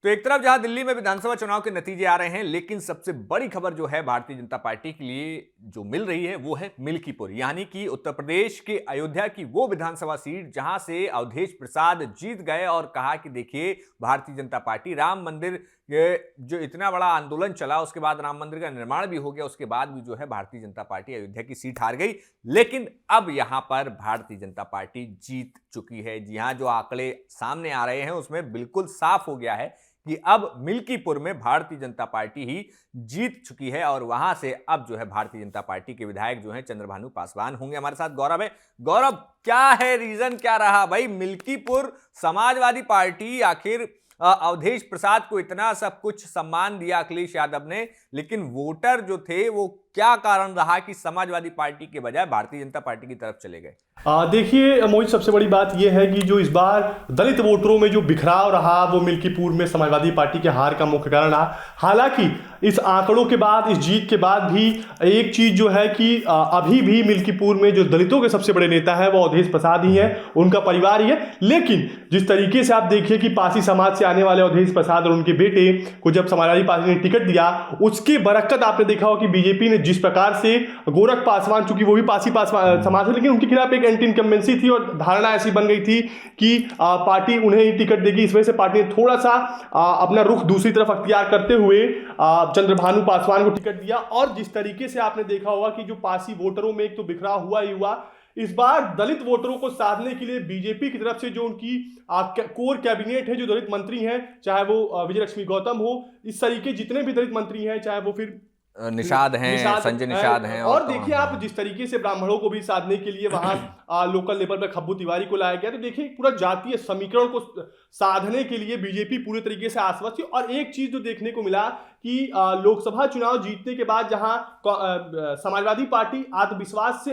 तो एक तरफ जहां दिल्ली में विधानसभा चुनाव के नतीजे आ रहे हैं, लेकिन सबसे बड़ी खबर जो है भारतीय जनता पार्टी के लिए जो मिल रही है वो है मिल्कीपुर, यानी कि उत्तर प्रदेश के अयोध्या की वो विधानसभा सीट जहां से अवधेश प्रसाद जीत गए और कहा कि देखिए भारतीय जनता पार्टी राम मंदिर जो इतना बड़ा आंदोलन चला, उसके बाद राम मंदिर का निर्माण भी हो गया, उसके बाद भी जो है भारतीय जनता पार्टी अयोध्या की सीट हार गई। लेकिन अब यहां पर भारतीय जनता पार्टी जीत चुकी है। जी हां, जो आंकड़े सामने आ रहे हैं उसमें बिल्कुल साफ हो गया है कि अब मिल्कीपुर में भारतीय जनता पार्टी ही जीत चुकी है और वहां से अब जो है भारतीय जनता पार्टी के विधायक जो हैं चंद्रभानु पासवान होंगे। हमारे साथ गौरव है। गौरव, क्या है रीजन, क्या रहा भाई? मिल्कीपुर समाजवादी पार्टी आखिर अवधेश प्रसाद को इतना सब कुछ सम्मान दिया अखिलेश यादव ने, लेकिन वोटर जो थे वो क्या कारण रहा कि समाजवादी पार्टी के बजाय भारतीय जनता पार्टी की तरफ चले गए? देखिए मोहित, सबसे बड़ी बात यह है कि जो इस बार दलित वोटरों में जो बिखराव रहा वो मिल्कीपुर में समाजवादी पार्टी के हार का मुख्य कारण रहा। हालांकि इस आंकड़ों के बाद, इस जीत के बाद भी एक चीज जो है कि अभी भी मिल्कीपुर में जो दलितों के सबसे बड़े नेता है वो अवधेश प्रसाद ही है, उनका परिवार ही है। लेकिन जिस तरीके से आप देखिए कि पासी समाज से आने वाले अवधेश प्रसाद और उनके बेटे को जब समाजवादी पार्टी ने टिकट दिया, उसके बरकत आपने देखा हो कि बीजेपी ने जिस प्रकार से गोरख पासवान, चूंकि वो भी पासी समाज है, लेकिन उनके खिलाफ एक एंटी इनकम्बेंसी थी और धारणा ऐसी बन गई थी कि पार्टी उन्हें ही टिकट देगी। इस वजह से पार्टी ने थोड़ा सा अपना रुख दूसरी तरफ अख्तियार करते हुए चंद्रभानु पासवान को टिकट दिया। और जिस तरीके से आपने देखा होगा कि जो पासी वोटरों में एक तो बिखराव हुआ ही हुआ, इस बार दलित वोटरों को साधने के लिए बीजेपी की तरफ से जो उनकी कोर कैबिनेट है, जो दलित मंत्री हैं, चाहे वो विजय लक्ष्मी गौतम हो, इस तरीके जितने भी दलित मंत्री हैं, चाहे वो फिर निषाद हैं, संजय निषाद हैं, और देखिए आप जिस तरीके से ब्राह्मणों को भी साधने के लिए वहां लोकल लेवल पर खब्बू तिवारी को लाया गया, तो देखिए पूरा जातीय समीकरण को साधने के लिए बीजेपी पूरे तरीके से आश्वस्त थी। और एक चीज जो देखने को मिला कि लोकसभा चुनाव जीतने के बाद जहां समाजवादी पार्टी आत्मविश्वास से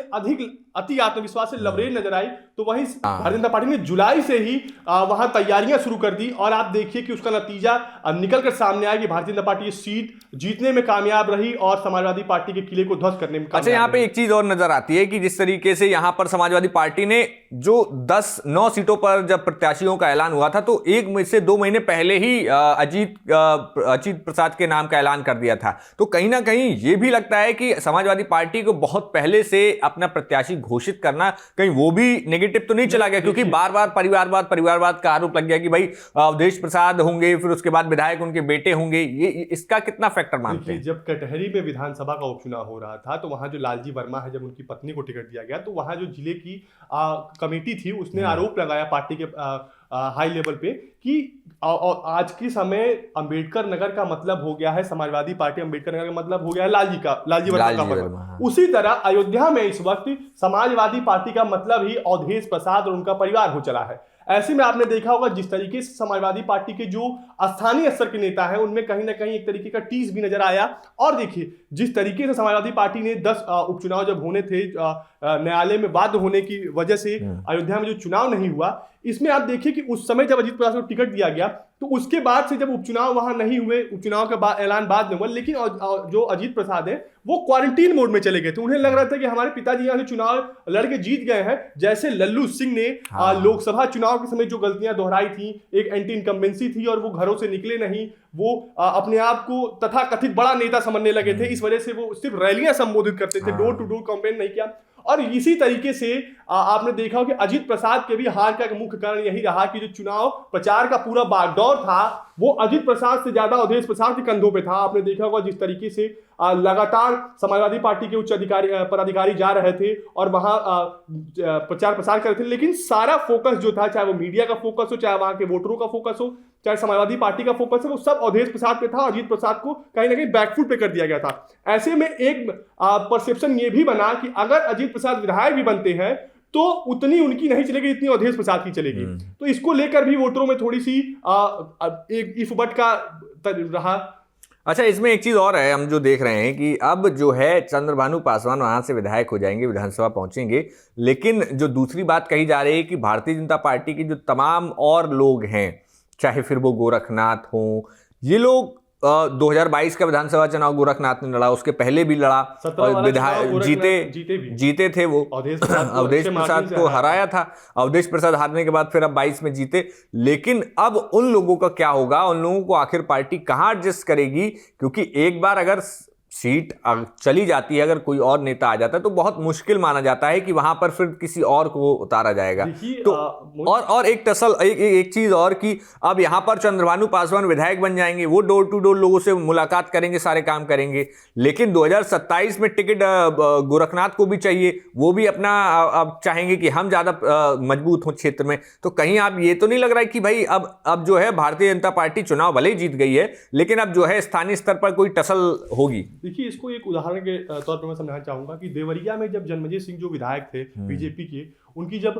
अति आत्मविश्वास से लबरेज नजर आई, तो वहीं भारतीय जनता पार्टी ने जुलाई से ही वहां तैयारियां शुरू कर दी। और आप देखिए कि उसका नतीजा निकलकर सामने आया कि भारतीय जनता पार्टी ये सीट जीतने में कामयाब रही और समाजवादी पार्टी के किले को ध्वस्त करने में कामयाब। अच्छा, यहाँ पे एक चीज और नजर आती है कि जिस तरीके से यहाँ पर समाजवादी पार्टी ने जो 9 सीटों पर जब प्रत्याशियों का ऐलान हुआ था, तो 1 से 2 महीने पहले ही अजीत प्रसाद के नाम का ऐलान कर दिया था। तो कहीं ना कहीं ये भी लगता है कि समाजवादी पार्टी को बहुत पहले से अपना प्रत्याशी घोषित करना, कहीं वो भी नेगेटिव तो नहीं चला गया? क्योंकि बार बार परिवारवाद का आरोप लग गया कि भाई अवधेश प्रसाद होंगे, फिर उसके बाद विधायक उनके बेटे होंगे। ये इसका कितना फैक्टर मानते हैं? जब कटहरी में विधानसभा का उपचुनाव हो रहा था, तो वहां जो लालजी वर्मा है, जब उनकी पत्नी को टिकट दिया गया, तो वहां जो जिले की कमेटी थी उसने आरोप लगाया पार्टी के हाई लेवल पे कि आज के समय अंबेडकर नगर का मतलब हो गया है समाजवादी पार्टी, अंबेडकर नगर का मतलब हो गया है लालजी वर्मा का मतलब। उसी तरह अयोध्या में इस वक्त समाजवादी पार्टी का मतलब ही अवधेश प्रसाद और उनका परिवार हो चला है। ऐसे में आपने देखा होगा जिस तरीके से समाजवादी पार्टी के जो स्थानीय स्तर के नेता हैं उनमें कहीं ना कहीं एक तरीके का टीस भी नजर आया। और देखिए जिस तरीके से समाजवादी पार्टी ने 10 उपचुनाव जब होने थे, न्यायालय में वाद होने की वजह से अयोध्या में जो चुनाव नहीं हुआ, इसमें आप देखिए कि उस समय जब अजीत प्रसाद को टिकट दिया गया, तो उसके बाद से जब उपचुनाव वहां नहीं हुए, उपचुनाव का ऐलान बाद में हुआ, लेकिन जो अजीत प्रसाद है वो क्वारंटीन मोड में चले गए थे। उन्हें लग रहा था कि हमारे पिताजी यहाँ से चुनाव लड़के जीत गए हैं। जैसे लल्लू सिंह ने लोकसभा चुनाव के समय जो गलतियां दोहराई थी, एक एंटी इनकम्बेंसी थी और वो घरों से निकले नहीं, वो अपने आप को तथाकथित बड़ा नेता समझने लगे थे। इस वजह से वो सिर्फ रैलियां संबोधित करते थे, डोर टू डोर कैंपेन नहीं किया। और इसी तरीके से आपने देखा हो कि अजीत प्रसाद के भी हार का मुख्य कारण यही रहा कि जो चुनाव प्रचार का पूरा बागडोर था वो अजीत प्रसाद से ज्यादा अवधेश प्रसाद के कंधों पे था। आपने देखा होगा जिस तरीके से लगातार समाजवादी पार्टी के उच्च पदाधिकारी जा रहे थे और वहां प्रचार प्रसार कर रहे थे, लेकिन सारा फोकस जो था, चाहे वो मीडिया का फोकस हो, चाहे वहां के वोटरों का फोकस हो, चाहे समाजवादी पार्टी का फोकस है, वो सब अवधेश प्रसाद पे था। अजीत प्रसाद को कहीं ना कहीं बैकफुट पे कर दिया गया था। ऐसे में एक परसेप्शन ये भी बना कि अगर अजीत प्रसाद विधायक भी बनते हैं तो उतनी उनकी नहीं चलेगी जितनी अवधेश प्रसाद की चलेगी। तो इसको लेकर भी वोटरों में थोड़ी सी एक इफ बट का रहा। अच्छा, इसमें एक चीज और है, हम जो देख रहे हैं कि अब जो है चंद्रभानु पासवान वहां से विधायक हो जाएंगे, विधानसभा पहुंचेंगे, लेकिन जो दूसरी बात कही जा रही है कि भारतीय जनता पार्टी के जो तमाम और लोग हैं, चाहे फिर वो गोरखनाथ हो, ये लोग 2022 का विधानसभा चुनाव गोरखनाथ ने लड़ा, उसके पहले भी लड़ा 17 और वाला विधायक चुनाव जीते भी। जीते थे वो। अवधेश प्रसाद को अवधेश अच्छे प्रसाद मार्जिन से को हराया था। अवधेश प्रसाद हारने के बाद फिर अब 22 में जीते। लेकिन अब उन लोगों का क्या होगा, उन लोगों को आखिर पार्टी कहां एडजस्ट करेगी? क्योंकि एक बार अगर सीट चली जाती है, अगर कोई और नेता आ जाता है तो बहुत मुश्किल माना जाता है कि वहां पर फिर किसी और को उतारा जाएगा। तो और एक टसल एक चीज और कि अब यहां पर चंद्रभानु पासवान विधायक बन जाएंगे, वो डोर टू डोर लोगों से मुलाकात करेंगे, सारे काम करेंगे। लेकिन 2027 में टिकट गोरखनाथ को भी चाहिए, वो भी अपना अब चाहेंगे कि हम ज्यादा मजबूत हों क्षेत्र में। तो कहीं आप ये तो नहीं लग रहा है कि भाई अब जो है भारतीय जनता पार्टी चुनाव भले ही जीत गई है, लेकिन अब जो है स्थानीय स्तर पर कोई टसल होगी? देखिए, इसको एक उदाहरण के तौर पर मैं समझाना चाहूंगा कि देवरिया में जब जन्मजीत सिंह जो विधायक थे बीजेपी के, उनकी जब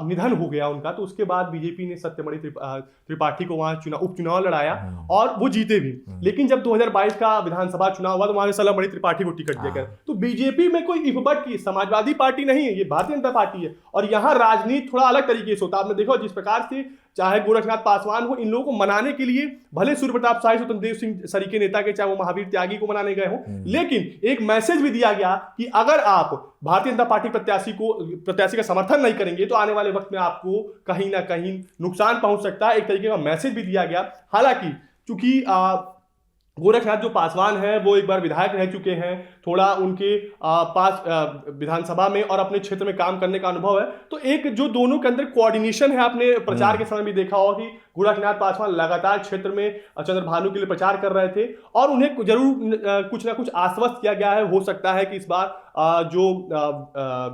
निधन हो गया उनका, तो उसके बाद बीजेपी ने सत्यमणि त्रिपाठी को वहां उपचुनाव लड़ाया और वो जीते भी। लेकिन जब 2022 का विधानसभा चुनाव हुआ तो वहां सलमणि त्रिपाठी को टिकट दिया गया। तो बीजेपी में कोई इफबट की समाजवादी पार्टी नहीं है, ये भारतीय जनता पार्टी है। और यहाँ राजनीति थोड़ा अलग तरीके से होता है। आपने देखा जिस प्रकार से चाहे गोरखनाथ पासवान हो, इन लोगों को मनाने के लिए भले सूर्य प्रताप शाही, स्वतंत्र देव सिंह सरीखे नेता के, चाहे वो महावीर त्यागी को मनाने गए हो, लेकिन एक मैसेज भी दिया गया कि अगर आप भारतीय जनता पार्टी प्रत्याशी का समर्थन नहीं करेंगे तो आने वाले वक्त में आपको कहीं ना कहीं नुकसान पहुंच सकता है। एक तरीके का मैसेज भी दिया गया। हालांकि चूंकि गोरखनाथ जो पासवान है वो एक बार विधायक रह चुके हैं, थोड़ा उनके पास विधानसभा में और अपने क्षेत्र में काम करने का अनुभव है, तो एक जो दोनों के अंदर कोऑर्डिनेशन है, आपने प्रचार के समय भी देखा होगा कि गोरखनाथ पासवान लगातार क्षेत्र में चंद्रभानु के लिए प्रचार कर रहे थे और उन्हें जरूर कुछ ना कुछ आश्वस्त किया गया है। हो सकता है कि इस बार जो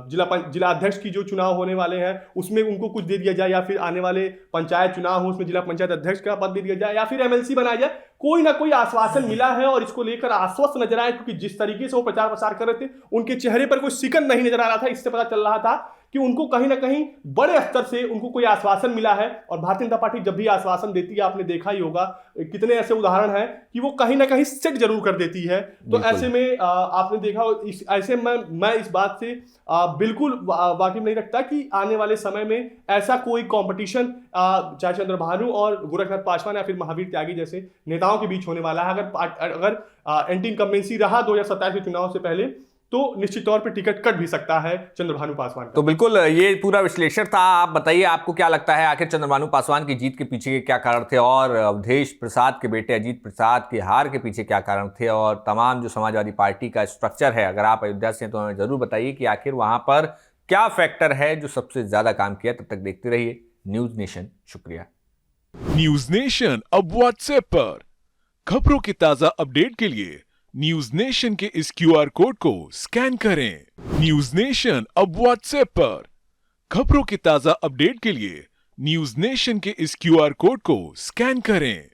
जिला अध्यक्ष की जो चुनाव होने वाले हैं उसमें उनको कुछ दे दिया जाए, या फिर आने वाले पंचायत चुनाव हो उसमें जिला पंचायत अध्यक्ष का पद दे दिया जाए, या फिर एमएलसी बनाया जाए। कोई ना कोई आश्वासन मिला है और इसको लेकर आश्वस्त नजर आए, क्योंकि जिस तरीके से वो प्रचार प्रसार कर रहे थे उनके चेहरे पर कोई सिकन नहीं नजर आ रहा था। इससे पता चल रहा था कि उनको कहीं ना कहीं बड़े स्तर से उनको कोई आश्वासन मिला है। और भारतीय जनता पार्टी जब भी आश्वासन देती है, आपने देखा ही होगा कितने ऐसे उदाहरण हैं कि वो कहीं ना कहीं सेट जरूर कर देती है। तो ऐसे में आपने देखा, ऐसे मैं इस बात से बिल्कुल वाकिफ नहीं रखता कि आने वाले समय में ऐसा कोई कंपटीशन चाहे चंद्रभानु और गोरखनाथ पासवान या फिर महावीर त्यागी जैसे नेताओं के बीच होने वाला है। अगर एंटी इनकम्बेंसी रहा 2027 के चुनाव से पहले, तो निश्चित तौर पे टिकट कट भी सकता है चंद्रभानु पासवान का। तो बिल्कुल ये पूरा विश्लेषण था। आप बताइए, आपको क्या लगता है आखिर चंद्रभानु पासवान की जीत के पीछे के क्या कारण थे, और अवधेश प्रसाद के बेटे अजीत प्रसाद की हार के पीछे क्या कारण थे, और तमाम जो समाजवादी पार्टी का स्ट्रक्चर है, अगर आप अयोध्या से हैं तो हमें जरूर बताइए कि आखिर वहां पर क्या फैक्टर है जो सबसे ज्यादा काम किया। तब तक देखते रहिए न्यूज नेशन। शुक्रिया। न्यूज नेशन अब व्हाट्सएप पर खबरों की ताजा अपडेट के लिए न्यूज नेशन के इस QR कोड को स्कैन करें। न्यूज नेशन अब व्हाट्सएप पर खबरों की ताजा अपडेट के लिए न्यूज नेशन के इस QR कोड को स्कैन करें।